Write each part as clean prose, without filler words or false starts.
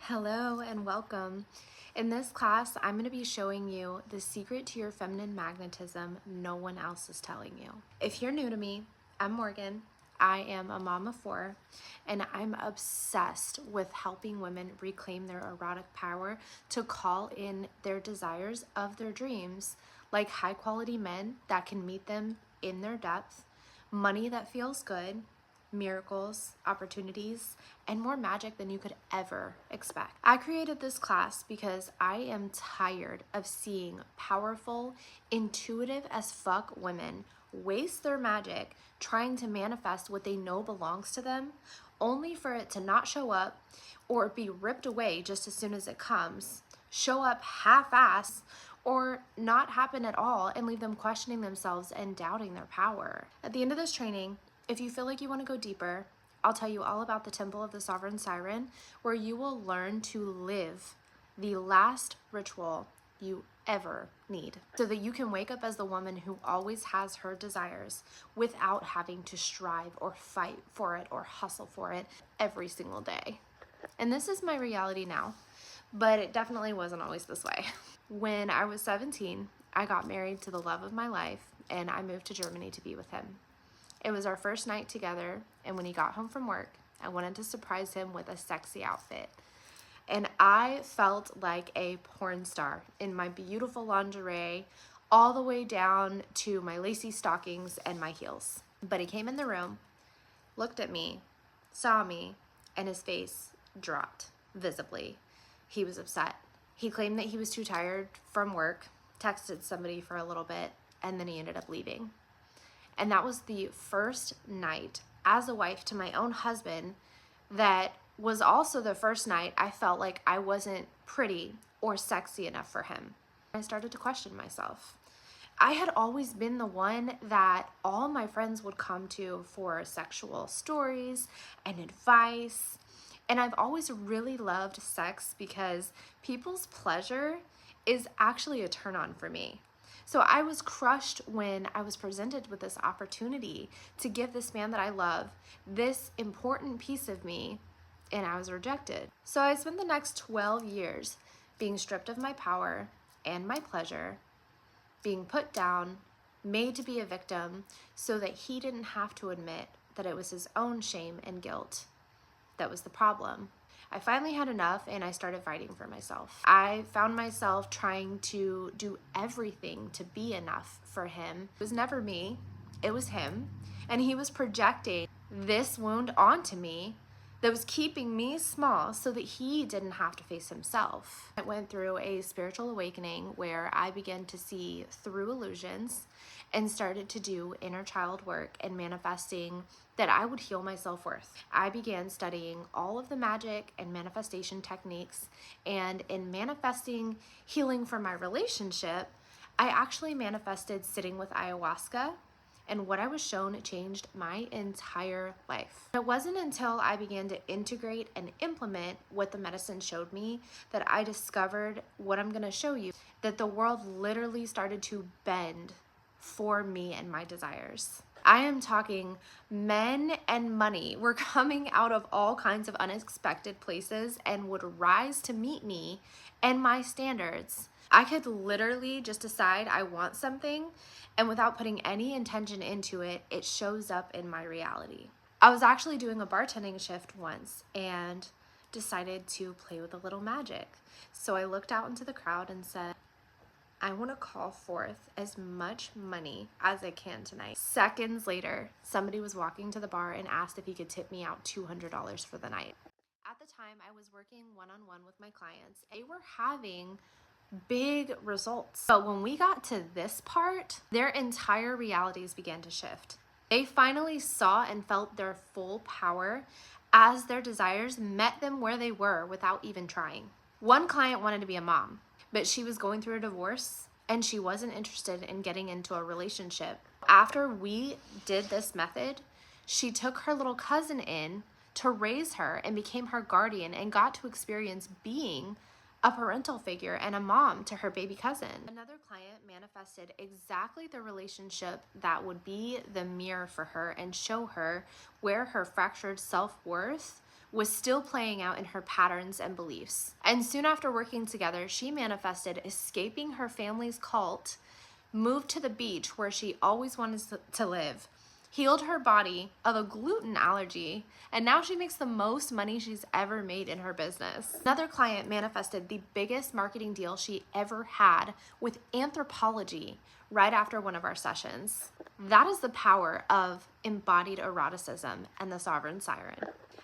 Hello and welcome. In this class, I'm going to be showing you the secret to your feminine magnetism no one else is telling you. If you're new to me, I'm Morgan. I am a mom of 4, and I'm obsessed with helping women reclaim their erotic power to call in their desires of their dreams, like high quality men that can meet them in their depth, money that feels good, miracles, opportunities, and more magic than you could ever expect. I created this class because I am tired of seeing powerful, intuitive as fuck women waste their magic trying to manifest what they know belongs to them, only for it to not show up or be ripped away just as soon as it comes, show up half-ass, or not happen at all and leave them questioning themselves and doubting their power. At the end of this training, if you feel like you want to go deeper, I'll tell you all about the Temple of the Sovereign Siren, where you will learn to live the last ritual you ever need, so that you can wake up as the woman who always has her desires without having to strive or fight for it or hustle for it every single day. And this is my reality now, but it definitely wasn't always this way. When I was 17, I got married to the love of my life, and I moved to Germany to be with him. It was our first night together, and when he got home from work, I wanted to surprise him with a sexy outfit. And I felt like a porn star in my beautiful lingerie, all the way down to my lacy stockings and my heels. But he came in the room, looked at me, saw me, and his face dropped visibly. He was upset. He claimed that he was too tired from work, texted somebody for a little bit, and then he ended up leaving. And that was the first night as a wife to my own husband that was also the first night I felt like I wasn't pretty or sexy enough for him. I started to question myself. I had always been the one that all my friends would come to for sexual stories and advice. And I've always really loved sex because people's pleasure is actually a turn on for me. So I was crushed when I was presented with this opportunity to give this man that I love this important piece of me, and I was rejected. So I spent the next 12 years being stripped of my power and my pleasure, being put down, made to be a victim, so that he didn't have to admit that it was his own shame and guilt that was the problem. I finally had enough, and I started fighting for myself. I found myself trying to do everything to be enough for him. It was never me, it was him. And he was projecting this wound onto me that was keeping me small so that he didn't have to face himself. I went through a spiritual awakening where I began to see through illusions and started to do inner child work and manifesting that I would heal my self-worth. I began studying all of the magic and manifestation techniques, and in manifesting healing for my relationship, I actually manifested sitting with ayahuasca, and what I was shown changed my entire life. It wasn't until I began to integrate and implement what the medicine showed me that I discovered what I'm gonna show you, that the world literally started to bend for me and my desires. I am talking men and money were coming out of all kinds of unexpected places and would rise to meet me and my standards. I could literally just decide I want something, and without putting any intention into it, it shows up in my reality. I was actually doing a bartending shift once and decided to play with a little magic. So I looked out into the crowd and said, I want to call forth as much money as I can tonight. Seconds later, somebody was walking to the bar and asked if he could tip me out $200 for the night. At the time, I was working one-on-one with my clients. They were having big results. But when we got to this part, their entire realities began to shift. They finally saw and felt their full power as their desires met them where they were without even trying. One client wanted to be a mom, but she was going through a divorce and she wasn't interested in getting into a relationship. After we did this method, she took her little cousin in to raise her and became her guardian and got to experience being a parental figure and a mom to her baby cousin. Another client manifested exactly the relationship that would be the mirror for her and show her where her fractured self-worth was still playing out in her patterns and beliefs. And soon after working together, she manifested escaping her family's cult, moved to the beach where she always wanted to live, healed her body of a gluten allergy, and now she makes the most money she's ever made in her business. Another client manifested the biggest marketing deal she ever had with Anthropology right after one of our sessions. That is the power of embodied eroticism and the sovereign siren.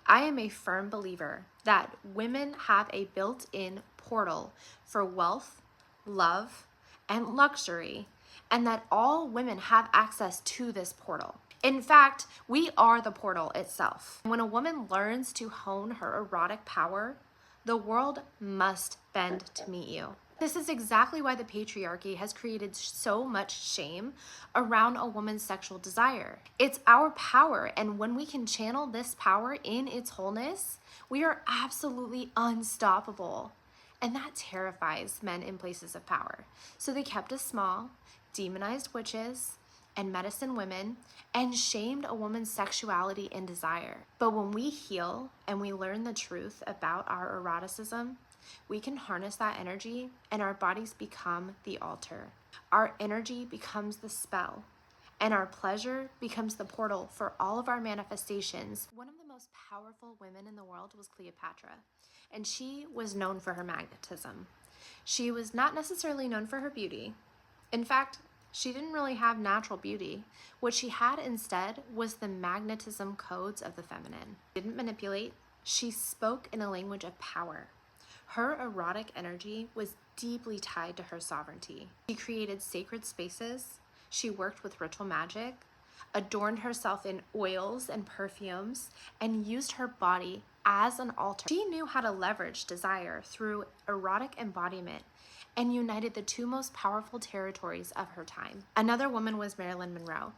I am a firm believer that women have a built-in portal for wealth, love, and luxury, and that all women have access to this portal. In fact, we are the portal itself. When a woman learns to hone her erotic power, the world must bend to meet you. This is exactly why the patriarchy has created so much shame around a woman's sexual desire. It's our power, and when we can channel this power in its wholeness, we are absolutely unstoppable. And that terrifies men in places of power. So they kept us small, demonized witches and medicine women, and shamed a woman's sexuality and desire. But when we heal and we learn the truth about our eroticism, we can harness that energy and our bodies become the altar. Our energy becomes the spell, and our pleasure becomes the portal for all of our manifestations. One of the most powerful women in the world was Cleopatra, and she was known for her magnetism. She was not necessarily known for her beauty. In fact, she didn't really have natural beauty. What she had instead was the magnetism codes of the feminine. She didn't manipulate. She spoke in a language of power. Her erotic energy was deeply tied to her sovereignty. She created sacred spaces. She worked with ritual magic, adorned herself in oils and perfumes, and used her body as an altar. She knew how to leverage desire through erotic embodiment and united the two most powerful territories of her time. Another woman was Marilyn Monroe.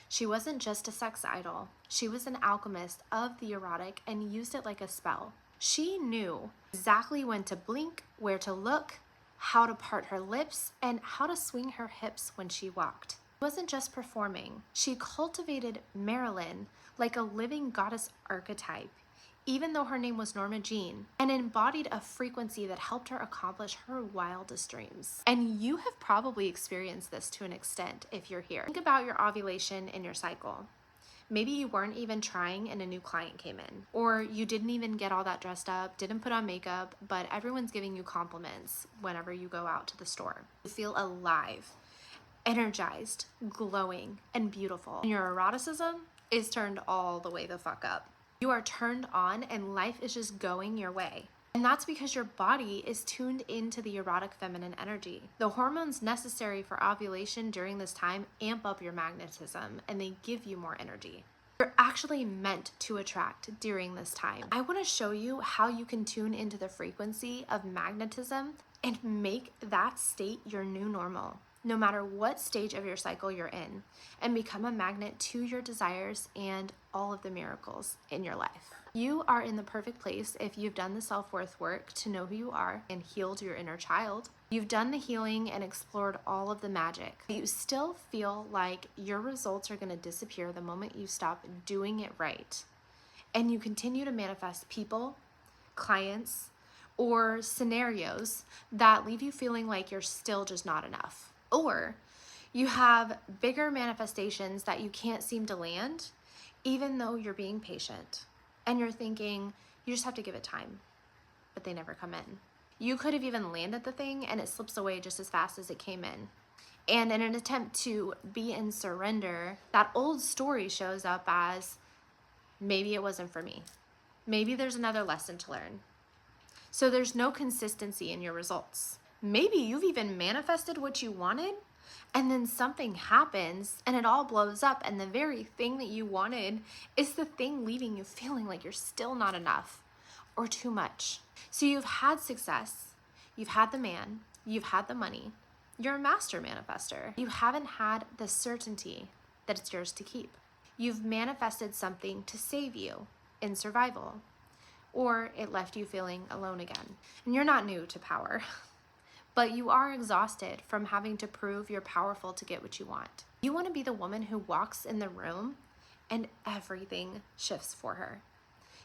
She wasn't just a sex idol. She was an alchemist of the erotic and used it like a spell. She knew exactly when to blink, where to look, how to part her lips, and how to swing her hips when she walked. She wasn't just performing. She cultivated Marilyn like a living goddess archetype, even though her name was Norma Jean, and embodied a frequency that helped her accomplish her wildest dreams. And you have probably experienced this to an extent if you're here. Think about your ovulation and your cycle. Maybe you weren't even trying and a new client came in, or you didn't even get all that dressed up, didn't put on makeup, but everyone's giving you compliments whenever you go out to the store. You feel alive, energized, glowing, and beautiful. And your eroticism is turned all the way the fuck up. You are turned on and life is just going your way. And that's because your body is tuned into the erotic feminine energy. The hormones necessary for ovulation during this time amp up your magnetism and they give you more energy. You're actually meant to attract during this time. I want to show you how you can tune into the frequency of magnetism and make that state your new normal, no matter what stage of your cycle you're in, and become a magnet to your desires and all of the miracles in your life. You are in the perfect place if you've done the self-worth work to know who you are and healed your inner child. You've done the healing and explored all of the magic. You still feel like your results are going to disappear the moment you stop doing it right. And you continue to manifest people, clients, or scenarios that leave you feeling like you're still just not enough. Or you have bigger manifestations that you can't seem to land, even though you're being patient. And you're thinking, you just have to give it time, but they never come in. You could have even landed the thing and it slips away just as fast as it came in. And in an attempt to be in surrender, that old story shows up as, maybe it wasn't for me. Maybe there's another lesson to learn. So there's no consistency in your results. Maybe you've even manifested what you wanted, and then something happens and it all blows up, and the very thing that you wanted is the thing leaving you feeling like you're still not enough or too much. So you've had success, you've had the man, you've had the money, you're a master manifester. You haven't had the certainty that it's yours to keep. You've manifested something to save you in survival, or it left you feeling alone again. And you're not new to power. But you are exhausted from having to prove you're powerful to get what you want. You want to be the woman who walks in the room and everything shifts for her.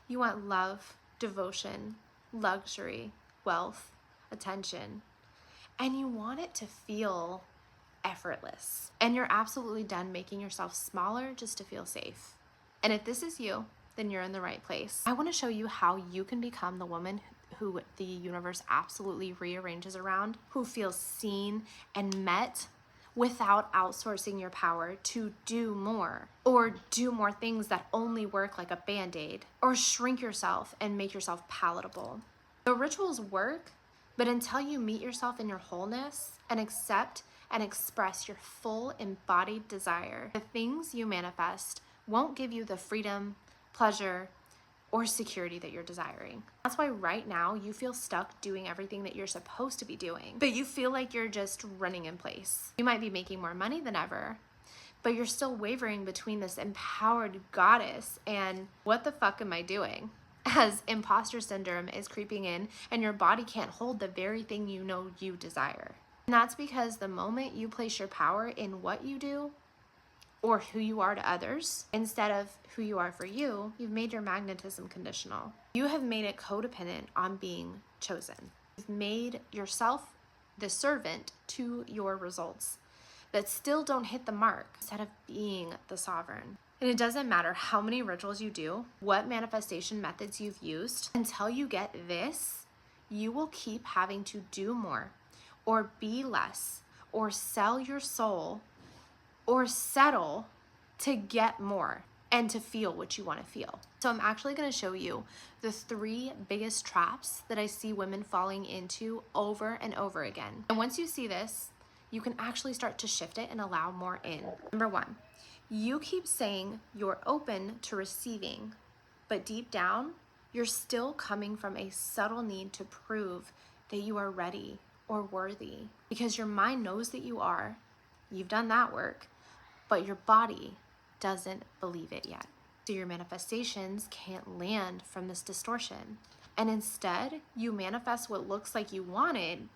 You want love, devotion, luxury, wealth, attention, and you want it to feel effortless. And you're absolutely done making yourself smaller just to feel safe. And if this is you, then you're in the right place. I want to show you how you can become the woman who the universe absolutely rearranges around, who feels seen and met without outsourcing your power to do more, or do more things that only work like a band-aid, or shrink yourself and make yourself palatable. The rituals work, but until you meet yourself in your wholeness and accept and express your full embodied desire, the things you manifest won't give you the freedom, pleasure, or security that you're desiring. That's why right now you feel stuck doing everything that you're supposed to be doing, but you feel like you're just running in place. You might be making more money than ever, but you're still wavering between this empowered goddess and what the fuck am I doing? As imposter syndrome is creeping in and your body can't hold the very thing you know you desire. And that's because the moment you place your power in what you do, or who you are to others, instead of who you are for you, you've made your magnetism conditional. You have made it codependent on being chosen. You've made yourself the servant to your results that still don't hit the mark instead of being the sovereign. And it doesn't matter how many rituals you do, what manifestation methods you've used, until you get this, you will keep having to do more, or be less, or sell your soul, or settle to get more and to feel what you want to feel. So I'm actually going to show you the 3 biggest traps that I see women falling into over and over again. And once you see this, you can actually start to shift it and allow more in. Number 1, you keep saying you're open to receiving, but deep down, you're still coming from a subtle need to prove that you are ready or worthy, because your mind knows that you are. You've done that work, but your body doesn't believe it yet. So your manifestations can't land from this distortion. And instead, you manifest what looks like you wanted,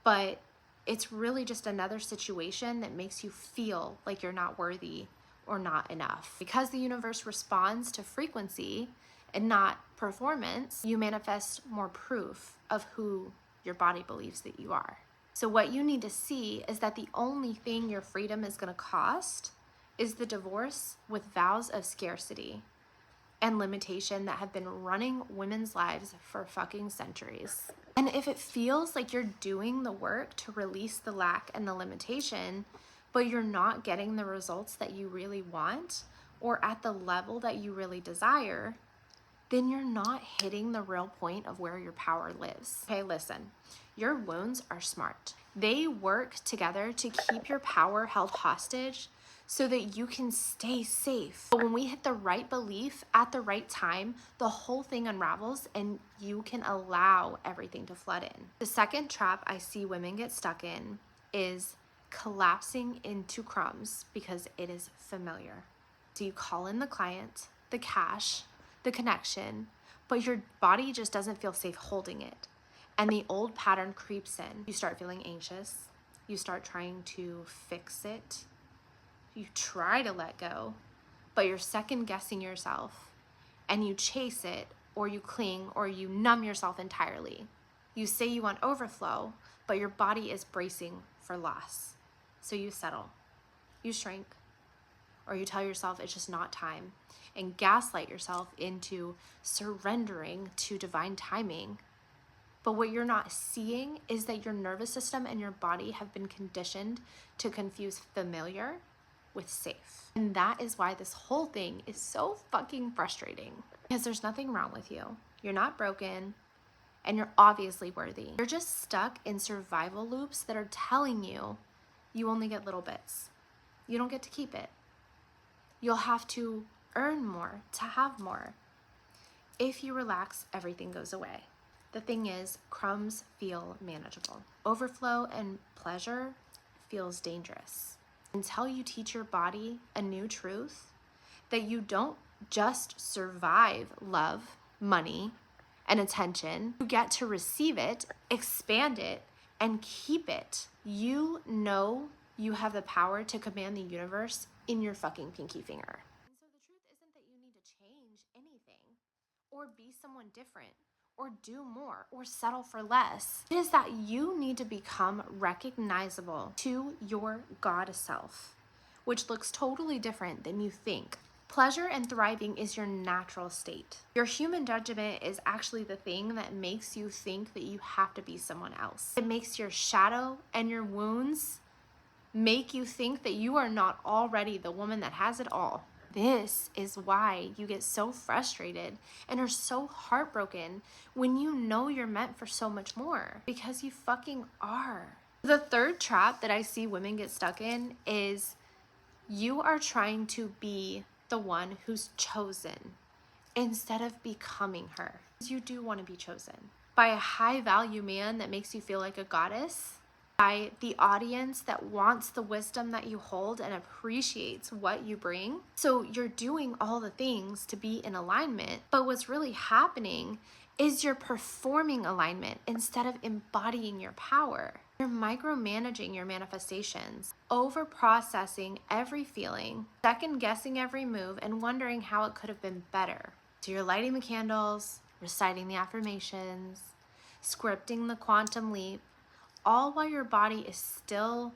but it's really just another situation that makes you feel like you're not worthy or not enough. Because the universe responds to frequency and not performance, you manifest more proof of who your body believes that you are. So what you need to see is that the only thing your freedom is going to cost is the divorce with vows of scarcity and limitation that have been running women's lives for fucking centuries. And if it feels like you're doing the work to release the lack and the limitation, but you're not getting the results that you really want or at the level that you really desire, then you're not hitting the real point of where your power lives. Okay, listen, your wounds are smart. They work together to keep your power held hostage so that you can stay safe. But when we hit the right belief at the right time, the whole thing unravels and you can allow everything to flood in. The second trap I see women get stuck in is collapsing into crumbs because it is familiar. So you call in the client, the cash, the connection, but your body just doesn't feel safe holding it. And the old pattern creeps in. You start feeling anxious. You start trying to fix it. You try to let go, but you're second guessing yourself and you chase it, or you cling, or you numb yourself entirely. You say you want overflow, but your body is bracing for loss. So you settle, you shrink, or you tell yourself it's just not time and gaslight yourself into surrendering to divine timing. But what you're not seeing is that your nervous system and your body have been conditioned to confuse familiar with safe. And that is why this whole thing is so fucking frustrating, because there's nothing wrong with you. You're not broken, and you're obviously worthy. You're just stuck in survival loops that are telling you you only get little bits. You don't get to keep it. You'll have to earn more to have more. If you relax, everything goes away. The thing is, crumbs feel manageable. Overflow and pleasure feels dangerous. Until you teach your body a new truth, that you don't just survive love, money, and attention. You get to receive it, expand it, and keep it. You know you have the power to command the universe in your fucking pinky finger. And so the truth isn't that you need to change anything or be someone different or do more or settle for less. It is that you need to become recognizable to your goddess self, which looks totally different than you think. Pleasure and thriving is your natural state. Your human judgment is actually the thing that makes you think that you have to be someone else. It makes your shadow and your wounds make you think that you are not already the woman that has it all. This is why you get so frustrated and are so heartbroken when you know you're meant for so much more, because you fucking are. The third trap that I see women get stuck in is you are trying to be the one who's chosen instead of becoming her. You do want to be chosen by a high value man that makes you feel like a goddess, by the audience that wants the wisdom that you hold and appreciates what you bring. So you're doing all the things to be in alignment, but what's really happening is you're performing alignment instead of embodying your power. You're micromanaging your manifestations, over-processing every feeling, second-guessing every move, and wondering how it could have been better. So you're lighting the candles, reciting the affirmations, scripting the quantum leap, all while your body is still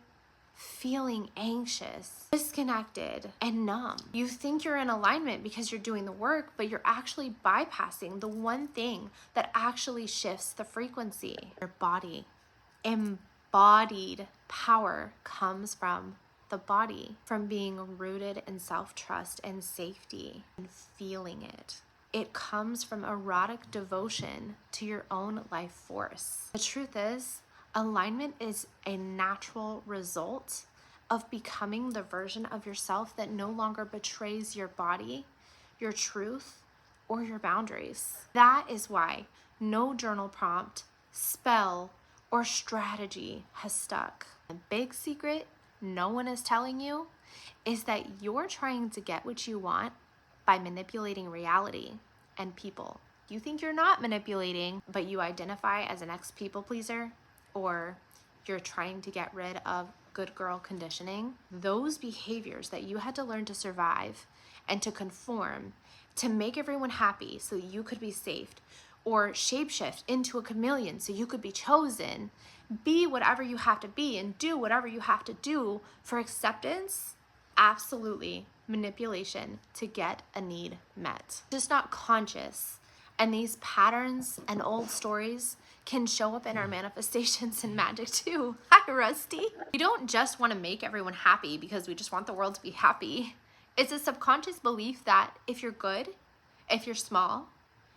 feeling anxious, disconnected, and numb. You think you're in alignment because you're doing the work, but you're actually bypassing the one thing that actually shifts the frequency. Your body. Embodied power comes from the body, from being rooted in self-trust and safety and feeling it. It comes from erotic devotion to your own life force. The truth is, alignment is a natural result of becoming the version of yourself that no longer betrays your body, your truth, or your boundaries. That is why no journal prompt, spell, or strategy has stuck. The big secret no one is telling you is that you're trying to get what you want by manipulating reality and people. You think you're not manipulating, but you identify as an ex-people pleaser, or you're trying to get rid of good girl conditioning. Those behaviors that you had to learn to survive and to conform, to make everyone happy so you could be saved, or shapeshift into a chameleon so you could be chosen, be whatever you have to be and do whatever you have to do for acceptance, absolutely manipulation to get a need met. Just not conscious. And these patterns and old stories can show up in our manifestations and magic too. Hi, Rusty. We don't just want to make everyone happy because we just want the world to be happy. It's a subconscious belief that if you're good, if you're small,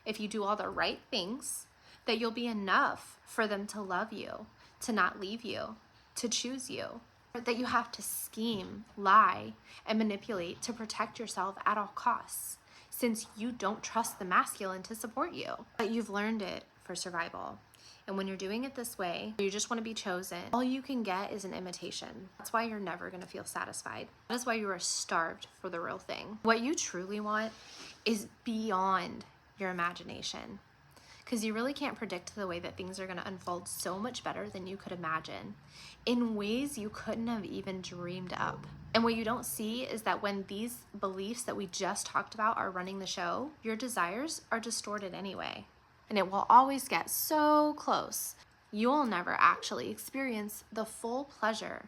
if you do all the right things, that you'll be enough for them to love you, to not leave you, to choose you. That you have to scheme, lie, and manipulate to protect yourself at all costs, since you don't trust the masculine to support you. But you've learned it for survival. And when you're doing it this way, you just want to be chosen, all you can get is an imitation. That's why you're never going to feel satisfied. That is why you are starved for the real thing. What you truly want is beyond your imagination, because you really can't predict the way that things are going to unfold so much better than you could imagine, in ways you couldn't have even dreamed up. And what you don't see is that when these beliefs that we just talked about are running the show, your desires are distorted anyway. And it will always get so close. You'll never actually experience the full pleasure,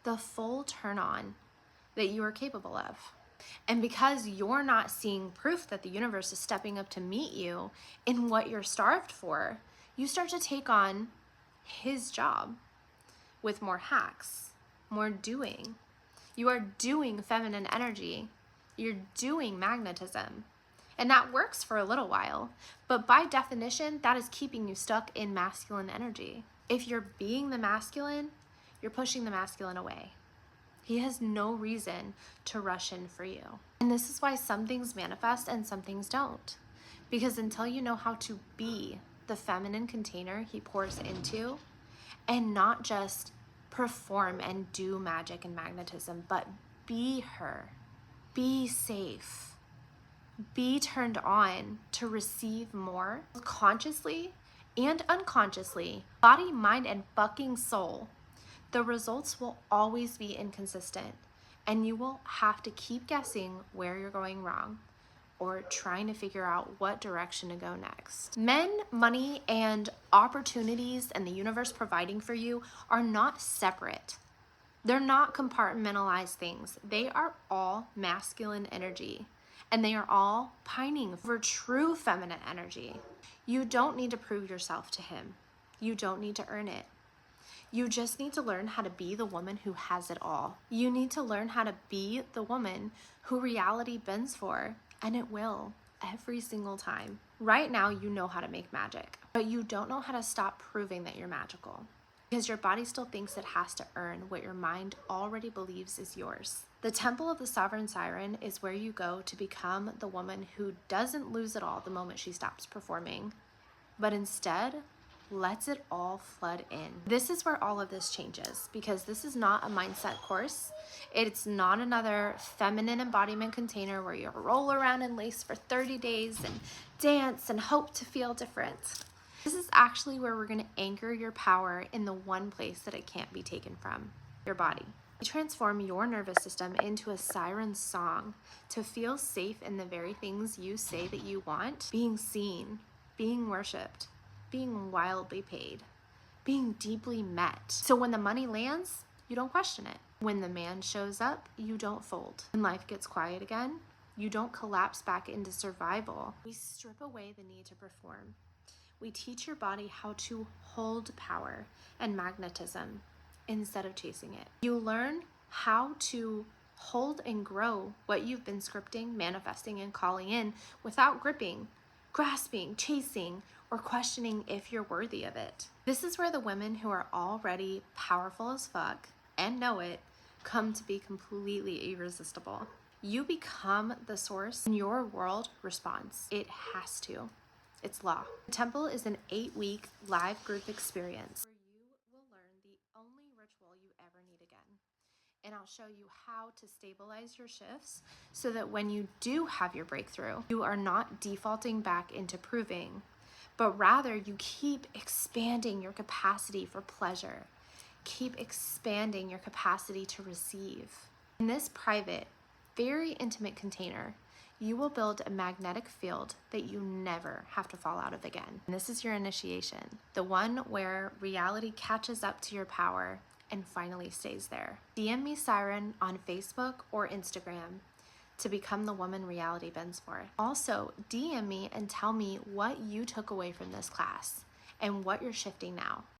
the full turn on that you are capable of. And because you're not seeing proof that the universe is stepping up to meet you in what you're starved for, you start to take on his job with more hacks, more doing. You are doing feminine energy. You're doing magnetism. And that works for a little while, but by definition, that is keeping you stuck in masculine energy. If you're being the masculine, you're pushing the masculine away. He has no reason to rush in for you. And this is why some things manifest and some things don't. Because until you know how to be the feminine container he pours into, and not just perform and do magic and magnetism, but be her, be safe, be turned on to receive more consciously and unconsciously, body, mind, and fucking soul, the results will always be inconsistent, and you will have to keep guessing where you're going wrong, or trying to figure out what direction to go next. Men, money, and opportunities and the universe providing for you are not separate. They're not compartmentalized things. They are all masculine energy, and they are all pining for true feminine energy. You don't need to prove yourself to him. You don't need to earn it. You just need to learn how to be the woman who has it all. You need to learn how to be the woman who reality bends for, and it will every single time. Right now, you know how to make magic, but you don't know how to stop proving that you're magical, because your body still thinks it has to earn what your mind already believes is yours. The Temple of the Sovereign Siren is where you go to become the woman who doesn't lose it all the moment she stops performing, but instead lets it all flood in. This is where all of this changes, because this is not a mindset course. It's not another feminine embodiment container where you roll around in lace for 30 days and dance and hope to feel different. This is actually where we're going to anchor your power in the one place that it can't be taken from, your body. We transform your nervous system into a siren song to feel safe in the very things you say that you want: being seen, being worshipped, being wildly paid, being deeply met. So when the money lands, you don't question it. When the man shows up, you don't fold. When life gets quiet again, you don't collapse back into survival. We strip away the need to perform. We teach your body how to hold power and magnetism instead of chasing it. You learn how to hold and grow what you've been scripting, manifesting, and calling in without gripping, grasping, chasing, or questioning if you're worthy of it. This is where the women who are already powerful as fuck and know it come to be completely irresistible. You become the source and your world responds. It has to. It's law. The Temple is an 8-week live group experience where you will learn the only ritual you ever need again. And I'll show you how to stabilize your shifts so that when you do have your breakthrough, you are not defaulting back into proving, but rather you keep expanding your capacity for pleasure. Keep expanding your capacity to receive. In this private, very intimate container, you will build a magnetic field that you never have to fall out of again. And this is your initiation, the one where reality catches up to your power and finally stays there. DM me Siren on Facebook or Instagram to become the woman reality bends for. Also, DM me and tell me what you took away from this class and what you're shifting now.